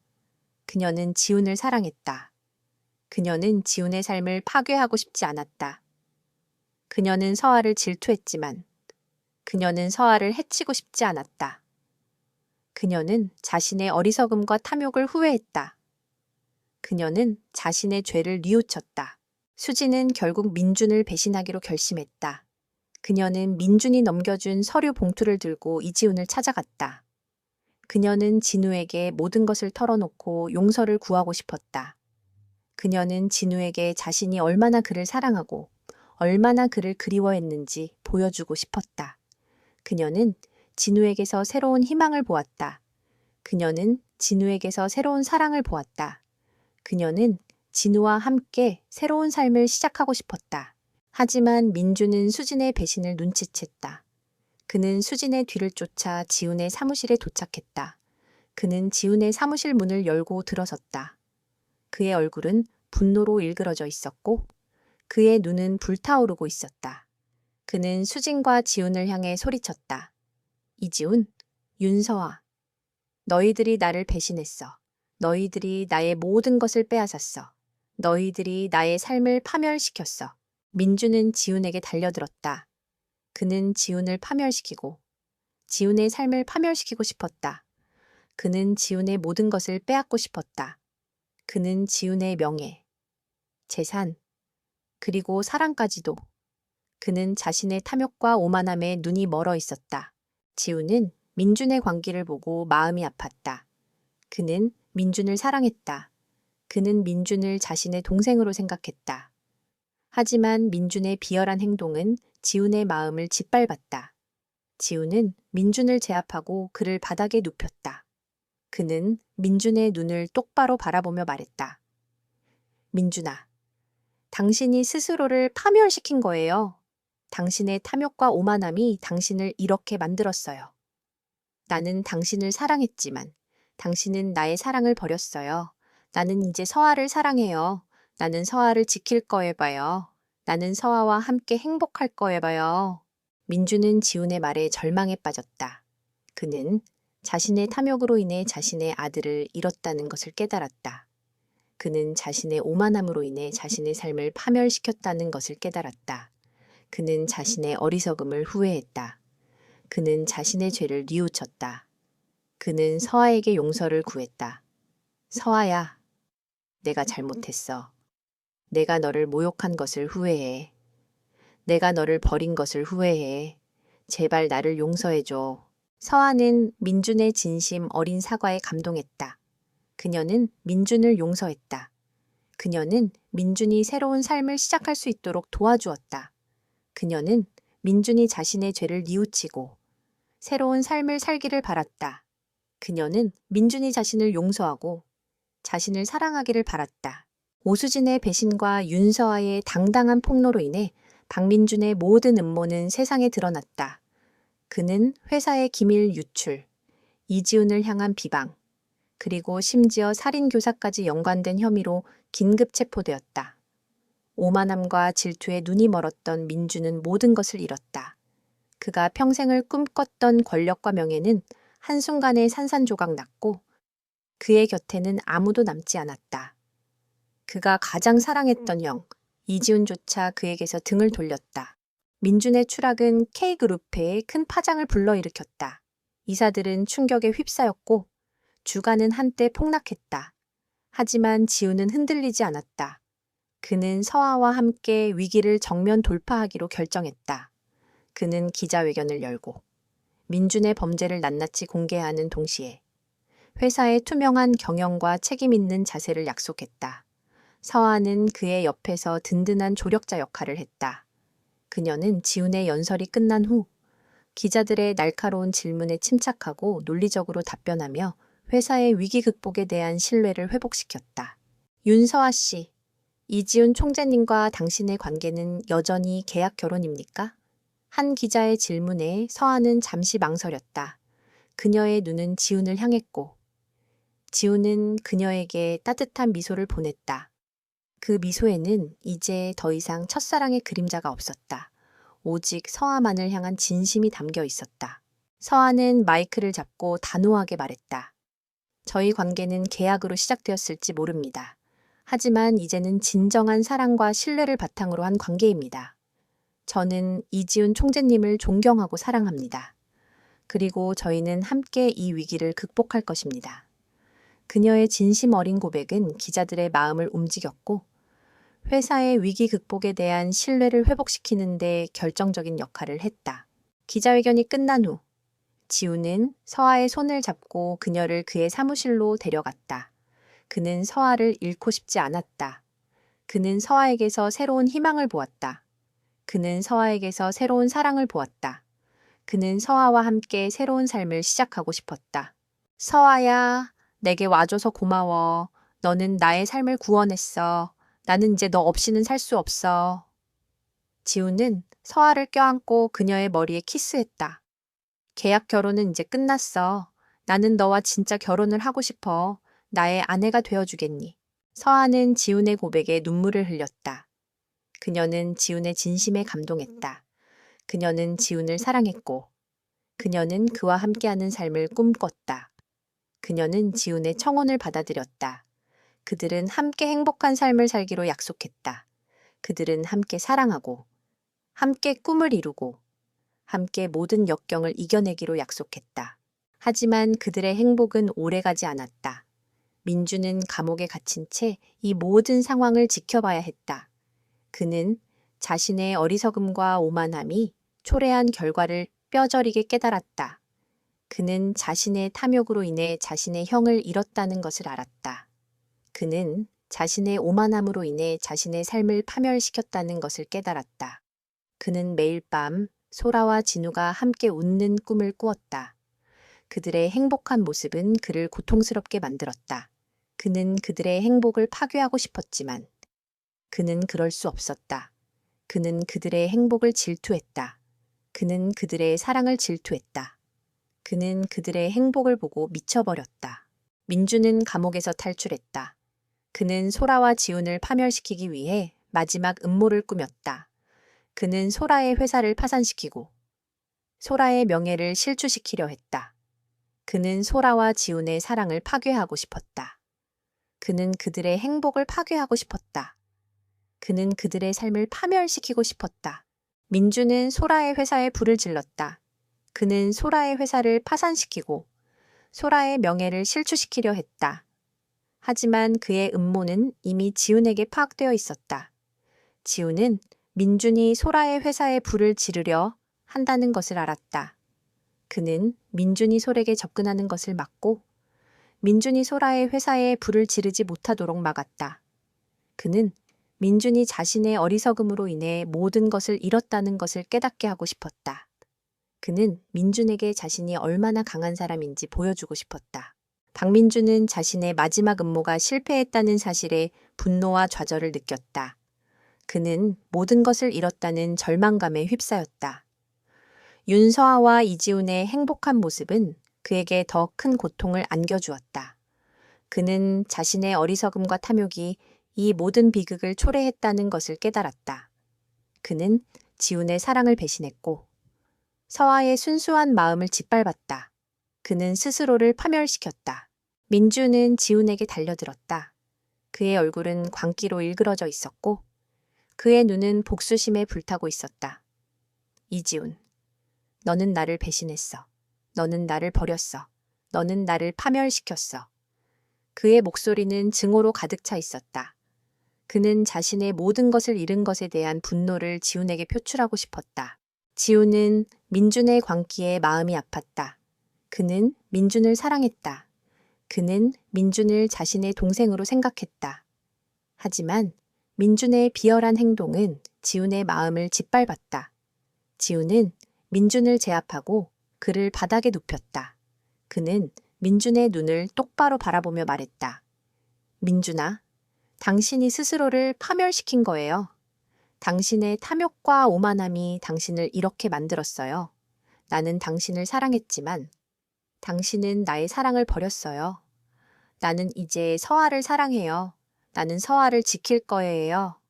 그녀는 지훈을 사랑했다. 그녀는 지훈의 삶을 파괴하고 싶지 않았다. 그녀는 서아를 질투했지만 그녀는 서아를 해치고 싶지 않았다. 그녀는 자신의 어리석음과 탐욕을 후회했다. 그녀는 자신의 죄를 뉘우쳤다. 수지는 결국 민준을 배신하기로 결심했다. 그녀는 민준이 넘겨준 서류 봉투를 들고 이지훈을 찾아갔다. 그녀는 진우에게 모든 것을 털어놓고 용서를 구하고 싶었다. 그녀는 진우에게 자신이 얼마나 그를 사랑하고 얼마나 그를 그리워했는지 보여주고 싶었다. 그녀는 진우에게서 새로운 희망을 보았다. 그녀는 진우에게서 새로운 사랑을 보았다. 그녀는 진우와 함께 새로운 삶을 시작하고 싶었다. 하지만 민준은 수진의 배신을 눈치챘다. 그는 수진의 뒤를 쫓아 지훈의 사무실에 도착했다. 그는 지훈의 사무실 문을 열고 들어섰다. 그의 얼굴은 분노로 일그러져 있었고 그의 눈은 불타오르고 있었다. 그는 수진과 지훈을 향해 소리쳤다. 이지훈, 윤서아, 너희들이 나를 배신했어. 너희들이 나의 모든 것을 빼앗았어. 너희들이 나의 삶을 파멸시켰어. 민준은 지훈에게 달려들었다. 그는 지훈을 파멸시키고 지훈의 삶을 파멸시키고 싶었다. 그는 지훈의 모든 것을 빼앗고 싶었다. 그는 지훈의 명예, 재산, 그리고 사랑까지도. 그는 자신의 탐욕과 오만함에 눈이 멀어 있었다. 지훈은 민준의 광기를 보고 마음이 아팠다. 그는 민준을 사랑했다. 그는 민준을 자신의 동생으로 생각했다. 하지만 민준의 비열한 행동은 지훈의 마음을 짓밟았다. 지훈은 민준을 제압하고 그를 바닥에 눕혔다. 그는 민준의 눈을 똑바로 바라보며 말했다. 민준아, 당신이 스스로를 파멸시킨 거예요. 당신의 탐욕과 오만함이 당신을 이렇게 만들었어요. 나는 당신을 사랑했지만 당신은 나의 사랑을 버렸어요. 나는 이제 서아를 사랑해요. 나는 서아를 지킬 거예봐요. 나는 서아와 함께 행복할 거예봐요. 민준은 지훈의 말에 절망에 빠졌다. 그는 자신의 탐욕으로 인해 자신의 아들을 잃었다는 것을 깨달았다. 그는 자신의 오만함으로 인해 자신의 삶을 파멸시켰다는 것을 깨달았다. 그는 자신의 어리석음을 후회했다. 그는 자신의 죄를 뉘우쳤다. 그는 서아에게 용서를 구했다. 서아야, 내가 잘못했어. 내가 너를 모욕한 것을 후회해. 내가 너를 버린 것을 후회해. 제발 나를 용서해줘. 서아는 민준의 진심 어린 사과에 감동했다. 그녀는 민준을 용서했다. 그녀는 민준이 새로운 삶을 시작할 수 있도록 도와주었다. 그녀는 민준이 자신의 죄를 뉘우치고 새로운 삶을 살기를 바랐다. 그녀는 민준이 자신을 용서하고 자신을 사랑하기를 바랐다. 오수진의 배신과 윤서아의 당당한 폭로로 인해 박민준의 모든 음모는 세상에 드러났다. 그는 회사의 기밀 유출, 이지훈을 향한 비방, 그리고 심지어 살인교사까지 연관된 혐의로 긴급 체포되었다. 오만함과 질투에 눈이 멀었던 민준은 모든 것을 잃었다. 그가 평생을 꿈꿨던 권력과 명예는 한순간에 산산조각 났고 그의 곁에는 아무도 남지 않았다. 그가 가장 사랑했던 형, 이지훈조차 그에게서 등을 돌렸다. 민준의 추락은 K그룹회에 큰 파장을 불러일으켰다. 이사들은 충격에 휩싸였고 주가는 한때 폭락했다. 하지만 지훈은 흔들리지 않았다. 그는 서아와 함께 위기를 정면 돌파하기로 결정했다. 그는 기자회견을 열고 민준의 범죄를 낱낱이 공개하는 동시에 회사의 투명한 경영과 책임 있는 자세를 약속했다. 서아는 그의 옆에서 든든한 조력자 역할을 했다. 그녀는 지훈의 연설이 끝난 후 기자들의 날카로운 질문에 침착하고 논리적으로 답변하며 회사의 위기 극복에 대한 신뢰를 회복시켰다. 윤서아 씨, 이지훈 총재님과 당신의 관계는 여전히 계약 결혼입니까? 한 기자의 질문에 서아는 잠시 망설였다. 그녀의 눈은 지훈을 향했고 지훈은 그녀에게 따뜻한 미소를 보냈다. 그 미소에는 이제 더 이상 첫사랑의 그림자가 없었다. 오직 서아만을 향한 진심이 담겨 있었다. 서아는 마이크를 잡고 단호하게 말했다. 저희 관계는 계약으로 시작되었을지 모릅니다. 하지만 이제는 진정한 사랑과 신뢰를 바탕으로 한 관계입니다. 저는 이지훈 총재님을 존경하고 사랑합니다. 그리고 저희는 함께 이 위기를 극복할 것입니다. 그녀의 진심 어린 고백은 기자들의 마음을 움직였고 회사의 위기 극복에 대한 신뢰를 회복시키는 데 결정적인 역할을 했다. 기자회견이 끝난 후 지훈은 서아의 손을 잡고 그녀를 그의 사무실로 데려갔다. 그는 서아를 잃고 싶지 않았다. 그는 서아에게서 새로운 희망을 보았다. 그는 서아에게서 새로운 사랑을 보았다. 그는 서아와 함께 새로운 삶을 시작하고 싶었다. 서아야, 내게 와줘서 고마워. 너는 나의 삶을 구원했어. 나는 이제 너 없이는 살 수 없어. 지훈은 서아를 껴안고 그녀의 머리에 키스했다. 계약 결혼은 이제 끝났어. 나는 너와 진짜 결혼을 하고 싶어. 나의 아내가 되어주겠니? 서아는 지훈의 고백에 눈물을 흘렸다. 그녀는 지훈의 진심에 감동했다. 그녀는 지훈을 사랑했고 그녀는 그와 함께하는 삶을 꿈꿨다. 그녀는 지훈의 청혼을 받아들였다. 그들은 함께 행복한 삶을 살기로 약속했다. 그들은 함께 사랑하고 함께 꿈을 이루고 함께 모든 역경을 이겨내기로 약속했다. 하지만 그들의 행복은 오래가지 않았다. 민주는 감옥에 갇힌 채 이 모든 상황을 지켜봐야 했다. 그는 자신의 어리석음과 오만함이 초래한 결과를 뼈저리게 깨달았다. 그는 자신의 탐욕으로 인해 자신의 형을 잃었다는 것을 알았다. 그는 자신의 오만함으로 인해 자신의 삶을 파멸시켰다는 것을 깨달았다. 그는 매일 밤 소라와 진우가 함께 웃는 꿈을 꾸었다. 그들의 행복한 모습은 그를 고통스럽게 만들었다. 그는 그들의 행복을 파괴하고 싶었지만 그는 그럴 수 없었다. 그는 그들의 행복을 질투했다. 그는 그들의 사랑을 질투했다. 그는 그들의 행복을 보고 미쳐버렸다. 민주는 감옥에서 탈출했다. 그는 소라와 지훈을 파멸시키기 위해 마지막 음모를 꾸몄다. 그는 소라의 회사를 파산시키고 소라의 명예를 실추시키려 했다. 그는 소라와 지훈의 사랑을 파괴하고 싶었다. 그는 그들의 행복을 파괴하고 싶었다. 그는 그들의 삶을 파멸시키고 싶었다. 민주는 소라의 회사에 불을 질렀다. 그는 소라의 회사를 파산시키고 소라의 명예를 실추시키려 했다. 하지만 그의 음모는 이미 지훈에게 파악되어 있었다. 지훈은 민준이 소라의 회사에 불을 지르려 한다는 것을 알았다. 그는 민준이 솔에게 접근하는 것을 막고 민준이 소라의 회사에 불을 지르지 못하도록 막았다. 그는 민준이 자신의 어리석음으로 인해 모든 것을 잃었다는 것을 깨닫게 하고 싶었다. 그는 민준에게 자신이 얼마나 강한 사람인지 보여주고 싶었다. 박민준은 자신의 마지막 음모가 실패했다는 사실에 분노와 좌절을 느꼈다. 그는 모든 것을 잃었다는 절망감에 휩싸였다. 윤서아와 이지훈의 행복한 모습은 그에게 더 큰 고통을 안겨주었다. 그는 자신의 어리석음과 탐욕이 이 모든 비극을 초래했다는 것을 깨달았다. 그는 지훈의 사랑을 배신했고 서아의 순수한 마음을 짓밟았다. 그는 스스로를 파멸시켰다. 민주는 지훈에게 달려들었다. 그의 얼굴은 광기로 일그러져 있었고 그의 눈은 복수심에 불타고 있었다. 이지훈, 너는 나를 배신했어. 너는 나를 버렸어. 너는 나를 파멸시켰어. 그의 목소리는 증오로 가득 차 있었다. 그는 자신의 모든 것을 잃은 것에 대한 분노를 지훈에게 표출하고 싶었다. 지훈은 민준의 광기에 마음이 아팠다. 그는 민준을 사랑했다. 그는 민준을 자신의 동생으로 생각했다. 하지만 민준의 비열한 행동은 지훈의 마음을 짓밟았다. 지훈은 민준을 제압하고 그를 바닥에 눕혔다. 그는 민준의 눈을 똑바로 바라보며 말했다. 민준아, 당신이 스스로를 파멸시킨 거예요. 당신의 탐욕과 오만함이 당신을 이렇게 만들었어요. 나는 당신을 사랑했지만 당신은 나의 사랑을 버렸어요. 나는 이제 서아를 사랑해요. 나는 서아를 지킬 거예요.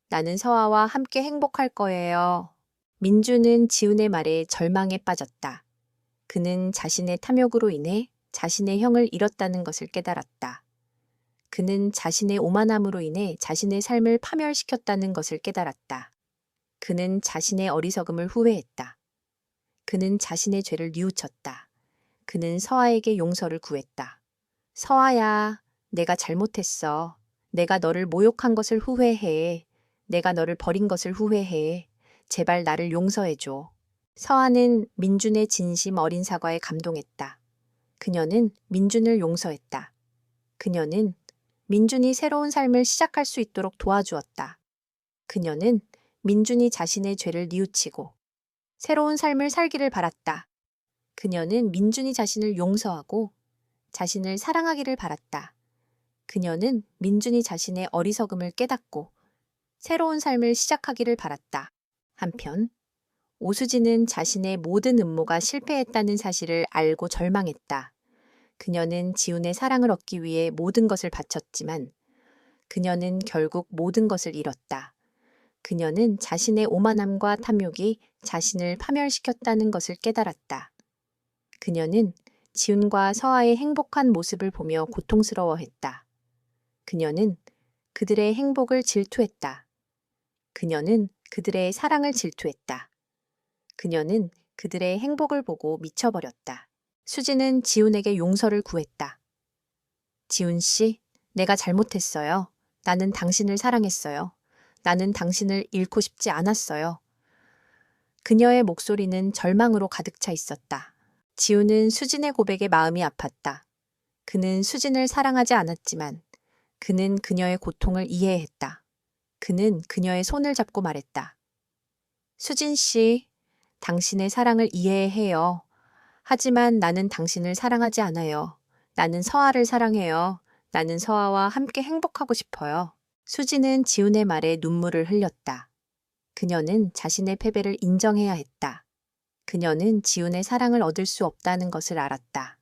나는 서아와 함께 행복할 거예요. 민주는 지훈의 말에 절망에 빠졌다. 그는 자신의 탐욕으로 인해 자신의 형을 잃었다는 것을 깨달았다. 그는 자신의 오만함으로 인해 자신의 삶을 파멸시켰다는 것을 깨달았다. 그는 자신의 어리석음을 후회했다. 그는 자신의 죄를 뉘우쳤다. 그는 서아에게 용서를 구했다. 서아야, 내가 잘못했어. 내가 너를 모욕한 것을 후회해. 내가 너를 버린 것을 후회해. 제발 나를 용서해줘. 서아는 민준의 진심 어린 사과에 감동했다. 그녀는 민준을 용서했다. 그녀는 민준이 새로운 삶을 시작할 수 있도록 도와주었다. 그녀는 민준이 자신의 죄를 뉘우치고 새로운 삶을 살기를 바랐다. 그녀는 민준이 자신을 용서하고 자신을 사랑하기를 바랐다. 그녀는 민준이 자신의 어리석음을 깨닫고 새로운 삶을 시작하기를 바랐다. 한편 오수진은 자신의 모든 음모가 실패했다는 사실을 알고 절망했다. 그녀는 지훈의 사랑을 얻기 위해 모든 것을 바쳤지만 그녀는 결국 모든 것을 잃었다. 그녀는 자신의 오만함과 탐욕이 자신을 파멸시켰다는 것을 깨달았다. 그녀는 지훈과 서아의 행복한 모습을 보며 고통스러워했다. 그녀는 그들의 행복을 질투했다. 그녀는 그들의 사랑을 질투했다. 그녀는 그들의 행복을 보고 미쳐버렸다. 수지는 지훈에게 용서를 구했다. 지훈 씨, 내가 잘못했어요. 나는 당신을 사랑했어요. 나는 당신을 잃고 싶지 않았어요. 그녀의 목소리는 절망으로 가득 차 있었다. 지훈은 수진의 고백에 마음이 아팠다. 그는 수진을 사랑하지 않았지만 그는 그녀의 고통을 이해했다. 그는 그녀의 손을 잡고 말했다. 수진 씨, 당신의 사랑을 이해해요. 하지만 나는 당신을 사랑하지 않아요. 나는 서아를 사랑해요. 나는 서아와 함께 행복하고 싶어요. 수지는 지훈의 말에 눈물을 흘렸다. 그녀는 자신의 패배를 인정해야 했다. 그녀는 지훈의 사랑을 얻을 수 없다는 것을 알았다.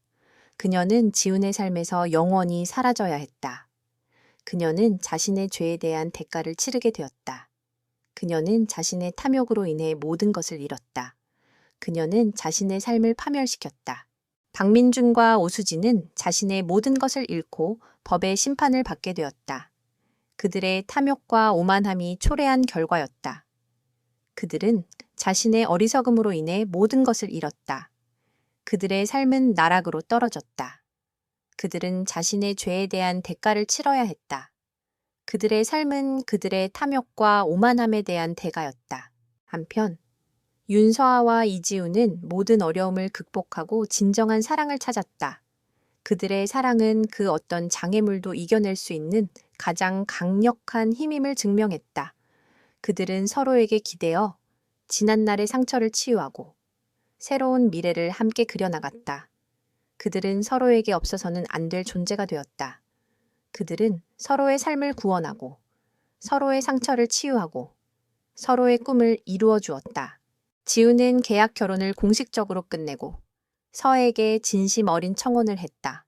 그녀는 지훈의 삶에서 영원히 사라져야 했다. 그녀는 자신의 죄에 대한 대가를 치르게 되었다. 그녀는 자신의 탐욕으로 인해 모든 것을 잃었다. 그녀는 자신의 삶을 파멸시켰다. 박민준과 오수진은 자신의 모든 것을 잃고 법의 심판을 받게 되었다. 그들의 탐욕과 오만함이 초래한 결과였다. 그들은 자신의 어리석음으로 인해 모든 것을 잃었다. 그들의 삶은 나락으로 떨어졌다. 그들은 자신의 죄에 대한 대가를 치러야 했다. 그들의 삶은 그들의 탐욕과 오만함에 대한 대가였다. 한편 윤서아와 이지훈은 모든 어려움을 극복하고 진정한 사랑을 찾았다. 그들의 사랑은 그 어떤 장애물도 이겨낼 수 있는 가장 강력한 힘임을 증명했다. 그들은 서로에게 기대어 지난날의 상처를 치유하고 새로운 미래를 함께 그려나갔다. 그들은 서로에게 없어서는 안 될 존재가 되었다. 그들은 서로의 삶을 구원하고 서로의 상처를 치유하고 서로의 꿈을 이루어 주었다. 지우는 계약 결혼을 공식적으로 끝내고 서에게 진심 어린 청혼을 했다.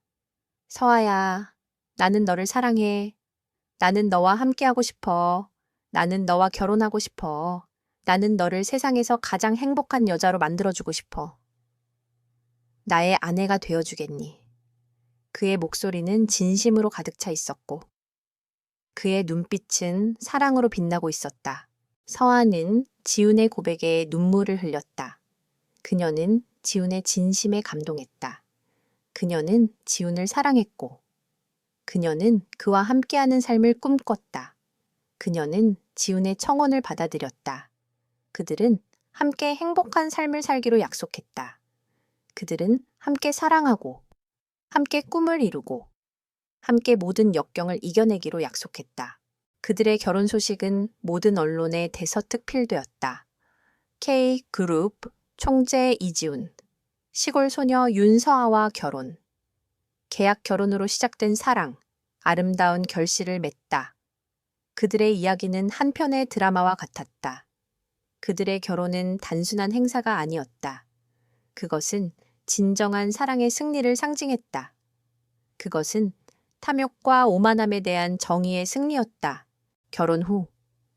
서아야, 나는 너를 사랑해. 나는 너와 함께하고 싶어. 나는 너와 결혼하고 싶어. 나는 너를 세상에서 가장 행복한 여자로 만들어주고 싶어. 나의 아내가 되어주겠니? 그의 목소리는 진심으로 가득 차 있었고 그의 눈빛은 사랑으로 빛나고 있었다. 서아는 지훈의 고백에 눈물을 흘렸다. 그녀는 지훈의 진심에 감동했다. 그녀는 지훈을 사랑했고 그녀는 그와 함께하는 삶을 꿈꿨다. 그녀는 지훈의 청혼을 받아들였다. 그들은 함께 행복한 삶을 살기로 약속했다. 그들은 함께 사랑하고 함께 꿈을 이루고 함께 모든 역경을 이겨내기로 약속했다. 그들의 결혼 소식은 모든 언론에 대서특필되었다. K그룹 총재 이지훈, 시골 소녀 윤서아와 결혼. 계약 결혼으로 시작된 사랑, 아름다운 결실을 맺다. 그들의 이야기는 한 편의 드라마와 같았다. 그들의 결혼은 단순한 행사가 아니었다. 그것은 진정한 사랑의 승리를 상징했다. 그것은 탐욕과 오만함에 대한 정의의 승리였다. 결혼 후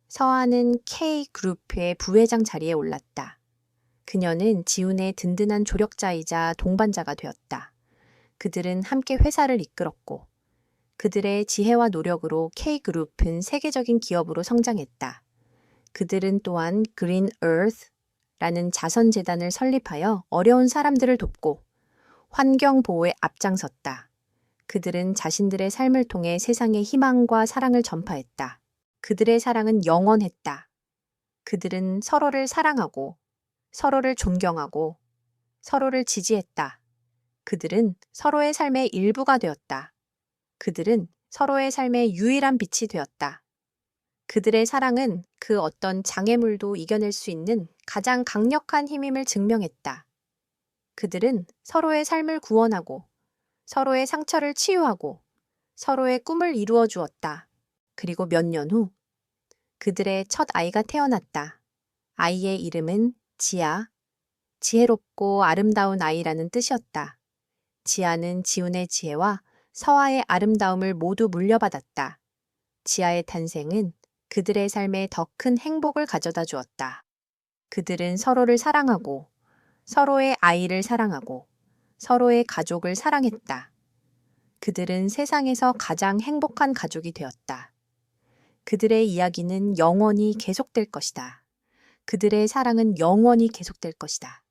서아는 K그룹의 부회장 자리에 올랐다. 그녀는 지훈의 든든한 조력자이자 동반자가 되었다. 그들은 함께 회사를 이끌었고 그들의 지혜와 노력으로 K그룹은 세계적인 기업으로 성장했다. 그들은 또한 그린 얼스라는 자선재단을 설립하여 어려운 사람들을 돕고 환경 보호에 앞장섰다. 그들은 자신들의 삶을 통해 세상에 희망과 사랑을 전파했다. 그들의 사랑은 영원했다. 그들은 서로를 사랑하고 서로를 존경하고 서로를 지지했다. 그들은 서로의 삶의 일부가 되었다. 그들은 서로의 삶의 유일한 빛이 되었다. 그들의 사랑은 그 어떤 장애물도 이겨낼 수 있는 가장 강력한 힘임을 증명했다. 그들은 서로의 삶을 구원하고 서로의 상처를 치유하고 서로의 꿈을 이루어 주었다. 그리고 몇 년 후 그들의 첫 아이가 태어났다. 아이의 이름은 지아, 지혜롭고 아름다운 아이라는 뜻이었다. 지아는 지훈의 지혜와 서아의 아름다움을 모두 물려받았다. 지아의 탄생은 그들의 삶에 더 큰 행복을 가져다 주었다. 그들은 서로를 사랑하고 서로의 아이를 사랑하고 서로의 가족을 사랑했다. 그들은 세상에서 가장 행복한 가족이 되었다. 그들의 이야기는 영원히 계속될 것이다. 그들의 사랑은 영원히 계속될 것이다.